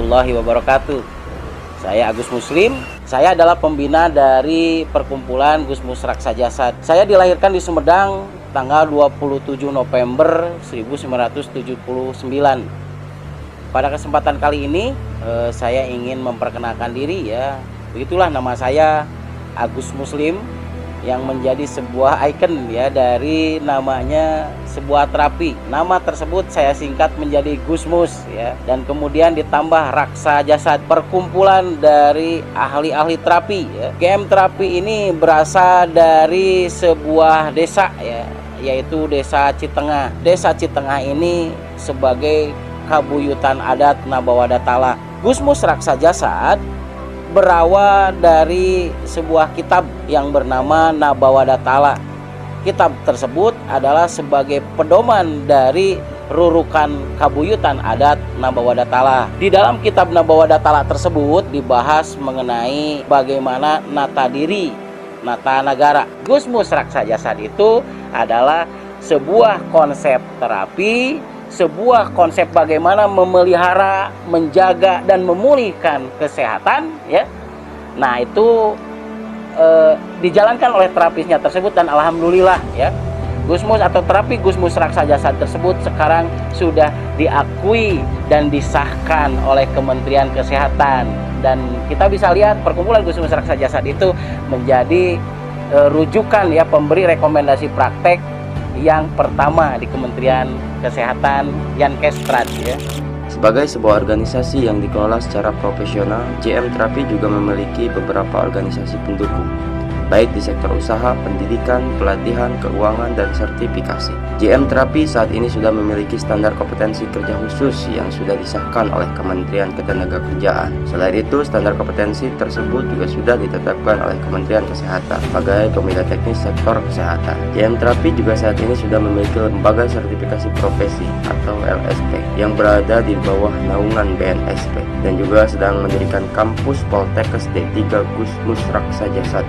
warahmatullahi wabarakatuh. Saya Agus Muslim. Saya adalah pembina dari perkumpulan Gusmus Raksa Jasad. Saya dilahirkan di Sumedang tanggal 27 November 1979. Pada kesempatan kali ini saya ingin memperkenalkan diri ya. Begitulah nama saya Agus Muslim, yang menjadi sebuah ikon ya dari namanya sebuah terapi. Nama tersebut saya singkat menjadi Gusmus ya, dan kemudian ditambah Raksa Jasad, perkumpulan dari ahli-ahli terapi ya. GM terapi ini berasal dari sebuah desa ya, yaitu Desa Citengah. Desa Citengah ini sebagai kabuyutan adat Nabawadatala. Gusmus Raksa Jasad berawal dari sebuah kitab yang bernama Nabawadatala. Kitab tersebut adalah sebagai pedoman dari rurukan kabuyutan adat Nabawadatala. Di dalam kitab Nabawadatala tersebut dibahas mengenai bagaimana nata diri, nata negara. Gusmus Raksa Jasad itu adalah sebuah konsep terapi, sebuah konsep bagaimana memelihara, menjaga, dan memulihkan kesehatan ya. Nah itu dijalankan oleh terapisnya tersebut, dan alhamdulillah ya, Gusmus atau terapi Gusmus Raksa Jasad tersebut sekarang sudah diakui dan disahkan oleh Kementerian Kesehatan. Dan kita bisa lihat perkumpulan Gusmus Raksa Jasad itu menjadi rujukan ya, pemberi rekomendasi praktek yang pertama di Kementerian Kesehatan, Yankestrat ya. Sebagai sebuah organisasi yang dikelola secara profesional, JM Terapi juga memiliki beberapa organisasi pendukung, baik di sektor usaha, pendidikan, pelatihan, keuangan, dan sertifikasi. JM Terapi saat ini sudah memiliki standar kompetensi kerja khusus yang sudah disahkan oleh Kementerian Ketenagakerjaan. Selain itu, standar kompetensi tersebut juga sudah ditetapkan oleh Kementerian Kesehatan sebagai Komite Teknis Sektor Kesehatan. JM Terapi juga saat ini sudah memiliki lembaga sertifikasi profesi atau LSP yang berada di bawah naungan BNSP, dan juga sedang mendirikan kampus Poltekkes D3 Gusmus Raksa Jasad.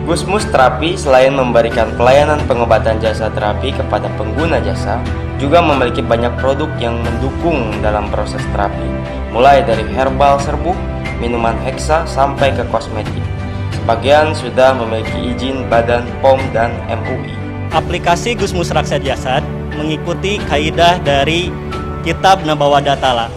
Gusmus Terapi selain memberikan pelayanan pengobatan jasa terapi kepada pengguna jasa, juga memiliki banyak produk yang mendukung dalam proses terapi, mulai dari herbal serbuk, minuman heksa, sampai ke kosmetik. Sebagian sudah memiliki izin Badan POM dan MUI. Aplikasi Gusmus Raksa Jasad mengikuti kaidah dari Kitab Nabawadatala.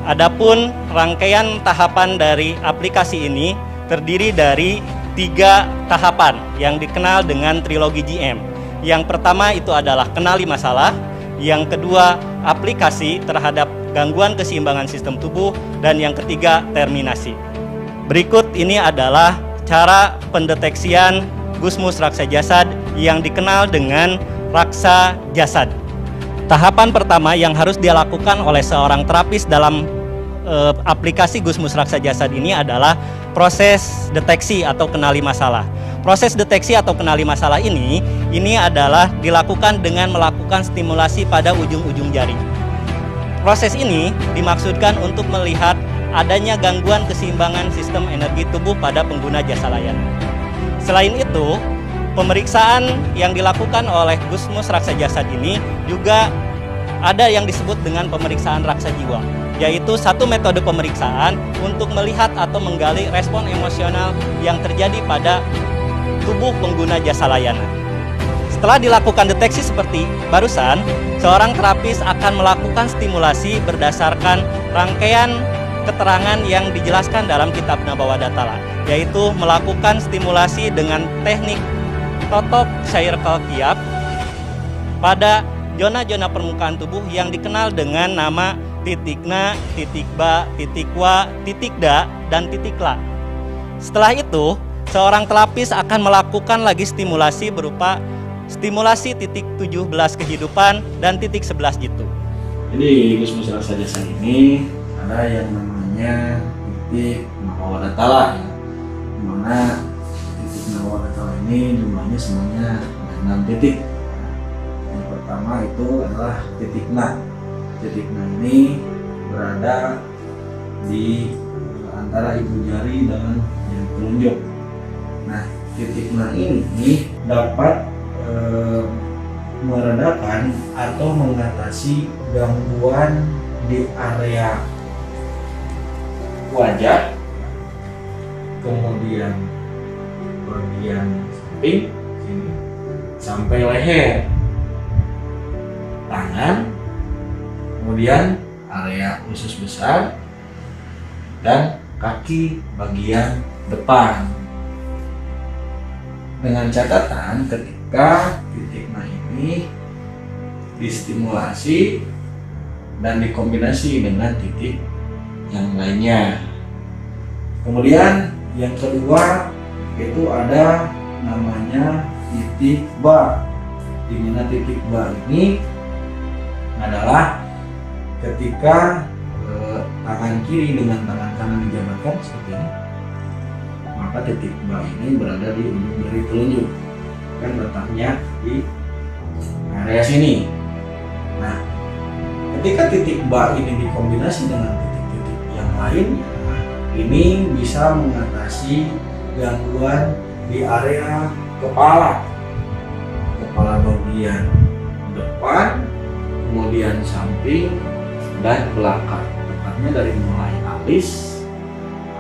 Adapun rangkaian tahapan dari aplikasi ini terdiri dari 3 tahapan yang dikenal dengan trilogi GM. Yang pertama itu adalah kenali masalah, yang kedua aplikasi terhadap gangguan keseimbangan sistem tubuh, dan yang ketiga terminasi. Berikut ini adalah cara pendeteksian Gusmus Raksa Jasad yang dikenal dengan Raksa Jasad. Tahapan pertama yang harus dilakukan oleh seorang terapis dalam aplikasi Gusmus Raksa Jasad ini adalah proses deteksi atau kenali masalah. Proses deteksi atau kenali masalah ini adalah dilakukan dengan melakukan stimulasi pada ujung-ujung jari. Proses ini dimaksudkan untuk melihat adanya gangguan keseimbangan sistem energi tubuh pada pengguna jasa layanan. Selain itu, pemeriksaan yang dilakukan oleh Gusmus Raksa Jasad ini juga ada yang disebut dengan pemeriksaan raksa jiwa, yaitu satu metode pemeriksaan untuk melihat atau menggali respon emosional yang terjadi pada tubuh pengguna jasa layanan. Setelah dilakukan deteksi seperti barusan, seorang terapis akan melakukan stimulasi berdasarkan rangkaian keterangan yang dijelaskan dalam Kitab Nabawadatala, yaitu melakukan stimulasi dengan teknik totok circle kiap pada zona-zona permukaan tubuh yang dikenal dengan nama titikna, titik ba, titik wa, titik da, dan titik la. Setelah itu, seorang terapis akan melakukan lagi stimulasi berupa stimulasi titik 17 kehidupan dan titik 11 gitu. Jadi Gusmus Raksa Jasad ini ada yang namanya titik Nabawadatala, di mana titik Nabawadatala ini jumlahnya semuanya 6 titik. Yang pertama itu adalah titik na. Titik na ini berada di antara ibu jari dan jari telunjuk. Nah, titik na ini dapat meredakan atau mengatasi gangguan di area wajah, kemudian bagian samping sini sampai leher, tangan, kemudian area usus besar dan kaki bagian depan. Dengan catatan ketika titik nah ini distimulasi dan dikombinasi dengan titik yang lainnya. Kemudian yang kedua itu ada namanya titik ba, di mana titik ba ini adalah ketika tangan kiri dengan tangan kanan dijabatkan seperti ini, maka titik ba ini berada di ujung dari telunjuk, kan letaknya di area sini. Nah, ketika titik ba ini dikombinasi dengan titik-titik yang lainnya, ini bisa mengatasi gangguan di area kepala bagian depan, kemudian samping dan belakang. Tepatnya dari mulai alis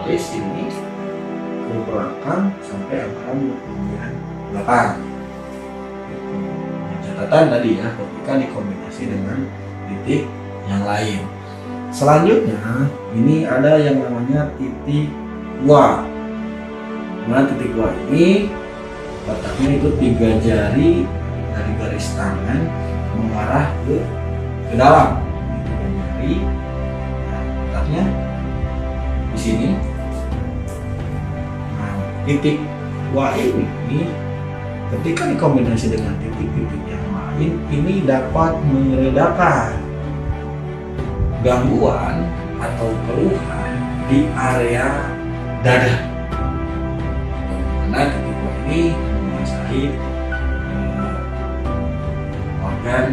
ini ke belakang sampai antara bagian belakang. Catatan tadi ya, ketika dikombinasi dengan titik yang lain. Selanjutnya ini ada yang namanya titik wa. Nah, titik wa ini letaknya itu 3 jari dari garis tangan mengarah ke dalam. 3 jari. Nah, letaknya di sini. Nah, titik wa ini ketika dikombinasi dengan titik-titik yang lain, ini dapat meredakan gangguan atau keluhan di area dada. Karena titik wa ini menguasai organ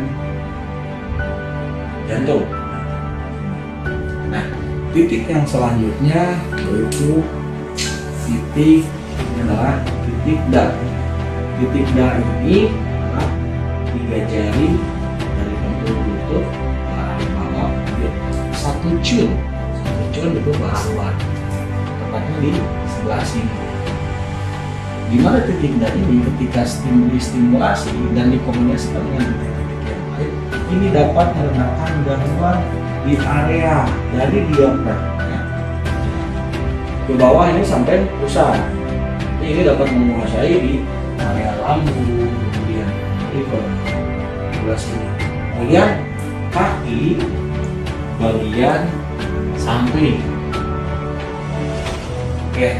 jantung. Nah, titik yang selanjutnya yaitu titik adalah titik da. Titik da ini adalah 3 jari dari bentuk lutut ke arah bawah, satu cun itu bawah, tepatnya di sebelah sini. Di mana titik da ini ketika stimulasi dan dikombinasikan dengan titik-titik yang lain, ini dapat meredakan gangguan di area dari diafragma ke bawah ini sampai pusat. Ini dapat menguasai di area lambung, kemudian liver, sebelah sini, kemudian kaki bagian samping. Oke,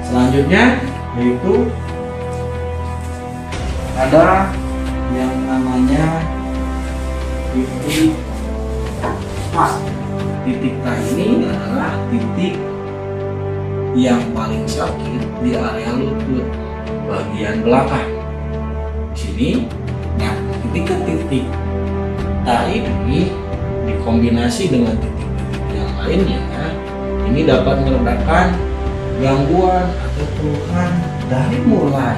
selanjutnya yaitu ada yang namanya titik K. Titik K ini adalah titik yang paling sakit di area lutut bagian belakang. Di sini, nah ketika titik K ini dikombinasi dengan titik-titik yang lainnya, ini dapat meredakan gangguan atau keluhan dari mulai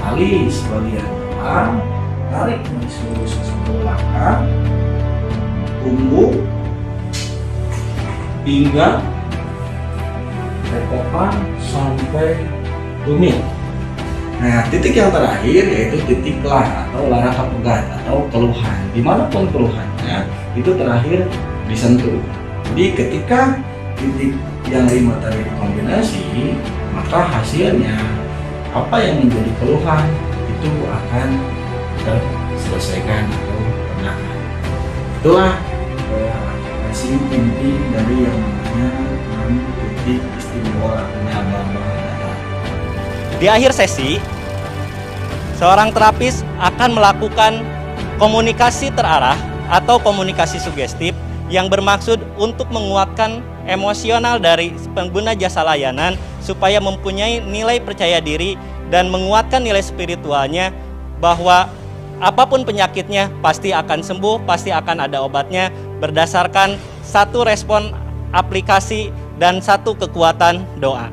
alis bagian depan, tarik garis lurus ke belakang, punggung, pinggang, tekokan sampai tumit. Nah, titik yang terakhir yaitu titik lah atau lara kapegat atau keluhan. Dimanapun keluhannya itu terakhir disentuh. Jadi ketika titik yang 5 tadi dikombinasi, maka hasilnya apa yang menjadi keluhan itu akan terselesaikan atau terangkat. Itulah hasil inti dari yang namanya titik istimewa penyababah data. Di akhir sesi, seorang terapis akan melakukan komunikasi terarah atau komunikasi sugestif yang bermaksud untuk menguatkan emosional dari pengguna jasa layanan supaya mempunyai nilai percaya diri dan menguatkan nilai spiritualnya bahwa apapun penyakitnya pasti akan sembuh, pasti akan ada obatnya berdasarkan satu respon aplikasi dan satu kekuatan doa.